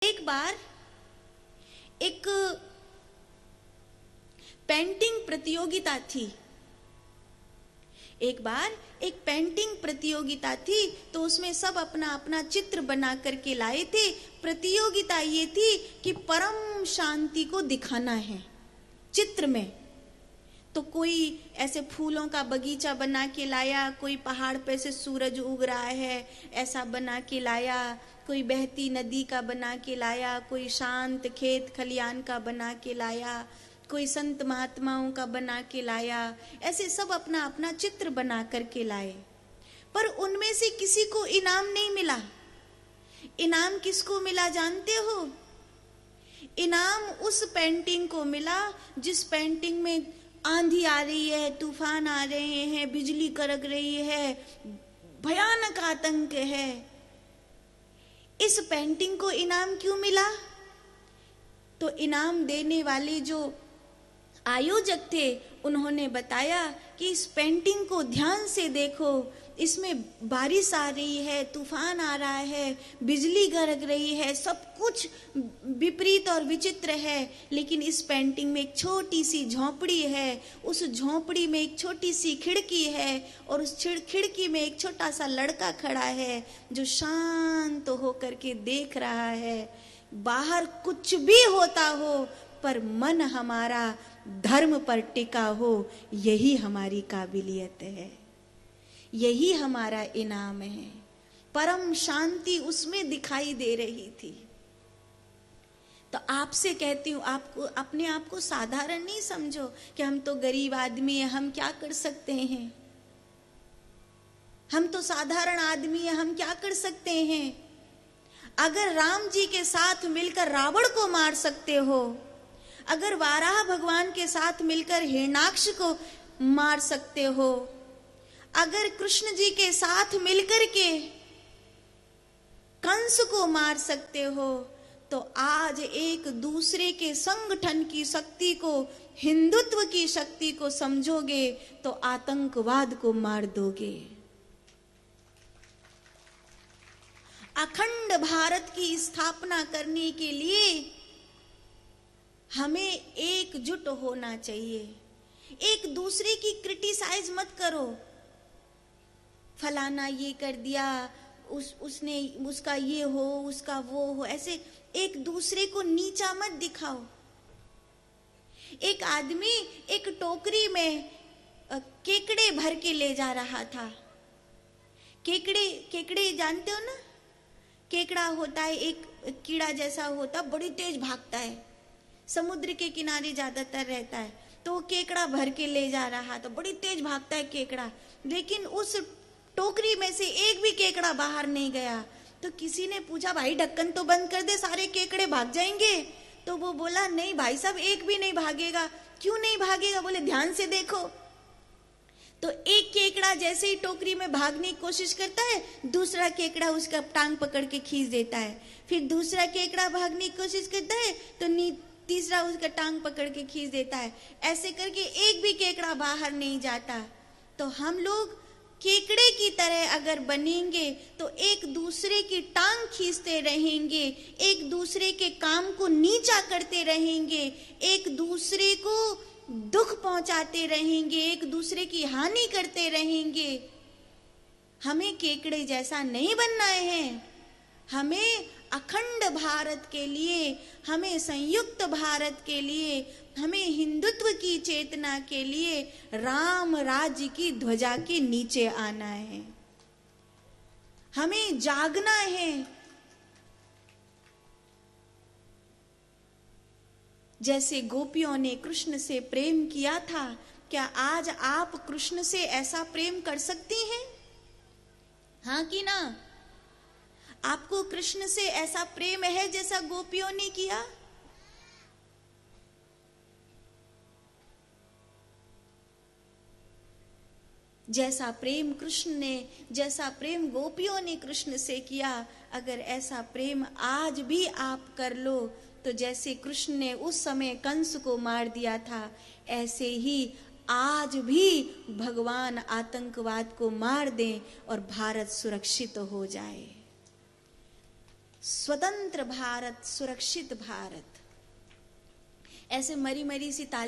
एक बार एक पेंटिंग प्रतियोगिता थी। एक बार एक पेंटिंग प्रतियोगिता थी, तो उसमें सब अपना अपना चित्र बना करके लाए थे। प्रतियोगिता ये थी कि परम शांति को दिखाना है चित्र में। तो कोई ऐसे फूलों का बगीचा बना के लाया, कोई पहाड़ पे से सूरज उग रहा है ऐसा बना के लाया, कोई बहती नदी का बना के लाया, कोई शांत खेत खलियान का बना के लाया, कोई संत महात्माओं का बना के लाया। ऐसे सब अपना अपना चित्र बना करके लाए, पर उनमें से किसी को इनाम नहीं मिला। इनाम किसको मिला जानते हो? इनाम उस पेंटिंग को मिला जिस पेंटिंग में आंधी आ रही है, तूफान आ रहे हैं, बिजली कड़क रही है, भयानक आतंक है। इस पेंटिंग को इनाम क्यों मिला? तो इनाम देने वाले जो आयोजक थे उन्होंने बताया कि इस पेंटिंग को ध्यान से देखो, इसमें बारिश आ रही है, तूफान आ रहा है, बिजली गरज रही है, सब कुछ विपरीत और विचित्र है, लेकिन इस पेंटिंग में एक छोटी सी झोंपड़ी है, उस झोंपड़ी में एक छोटी सी खिड़की है और उस खिड़की में एक छोटा सा लड़का खड़ा है जो शांत होकर के देख रहा है। बाहर कुछ भी होता हो पर मन हमारा धर्म पर टिका हो, यही हमारी काबिलियत है, यही हमारा इनाम है। परम शांति उसमें दिखाई दे रही थी। तो आपसे कहती हूं, आपको अपने आप को साधारण नहीं समझो कि हम तो गरीब आदमी हैं, हम क्या कर सकते हैं, हम तो साधारण आदमी हैं, हम क्या कर सकते हैं। अगर राम जी के साथ मिलकर रावण को मार सकते हो, अगर वाराह भगवान के साथ मिलकर हिरण्याक्ष को मार सकते हो, अगर कृष्ण जी के साथ मिलकर के कंस को मार सकते हो, तो आज एक दूसरे के संगठन की शक्ति को, हिंदुत्व की शक्ति को समझोगे तो आतंकवाद को मार दोगे। अखंड भारत की स्थापना करने के लिए हमें एकजुट होना चाहिए। एक दूसरे की क्रिटिसाइज मत करो, फलाना ये कर दिया, उसने उसका ये हो, उसका वो हो, ऐसे एक दूसरे को नीचा मत दिखाओ। एक आदमी एक टोकरी में केकड़े भर के ले जा रहा था। केकड़े जानते हो ना? केकड़ा होता है, एक कीड़ा जैसा होता, बड़ी तेज भागता है, समुद्र के किनारे ज्यादातर रहता है। तो वो केकड़ा भर के ले जा रहा था, बड़ी तेज भागता है केकड़ा, लेकिन उस टोकरी में से एक भी केकड़ा बाहर नहीं गया। तो किसी ने पूछा, भाई ढक्कन तो बंद कर दे, सारे केकड़े भाग जाएंगे। तो वो बोला, नहीं भाई साहब, एक भी नहीं भागेगा। क्यों नहीं भागेगा? बोले, ध्यान से देखो। तो एक केकड़ा जैसे ही टोकरी में भागने की कोशिश करता है, दूसरा केकड़ा उसका टांग पकड़ के खींच देता है। फिर दूसरा केकड़ा भागने की कोशिश करता है तो तीसरा उसका टांग पकड़ के खींच देता है। ऐसे करके एक भी केकड़ा बाहर नहीं जाता। तो हम लोग केकड़े की तरह अगर बनेंगे तो एक दूसरे की टांग खींचते रहेंगे, एक दूसरे के काम को नीचा करते रहेंगे, एक दूसरे को दुख पहुंचाते रहेंगे, एक दूसरे की हानि करते रहेंगे। हमें केकड़े जैसा नहीं बनना है। हमें अखंड भारत के लिए, हमें संयुक्त भारत के लिए, हमें हिंदुत्व की चेतना के लिए राम राज्य की ध्वजा के नीचे आना है। हमें जागना है। जैसे गोपियों ने कृष्ण से प्रेम किया था, क्या आज आप कृष्ण से ऐसा प्रेम कर सकती हैं? हाँ कि ना? आपको कृष्ण से ऐसा प्रेम है जैसा गोपियों ने किया? जैसा प्रेम कृष्ण ने, जैसा प्रेम गोपियों ने कृष्ण से किया, अगर ऐसा प्रेम आज भी आप कर लो, तो जैसे कृष्ण ने उस समय कंस को मार दिया था, ऐसे ही आज भी भगवान आतंकवाद को मार दें और भारत सुरक्षित हो जाए। स्वतंत्र भारत, सुरक्षित भारत। ऐसे मरी मरी सी ताली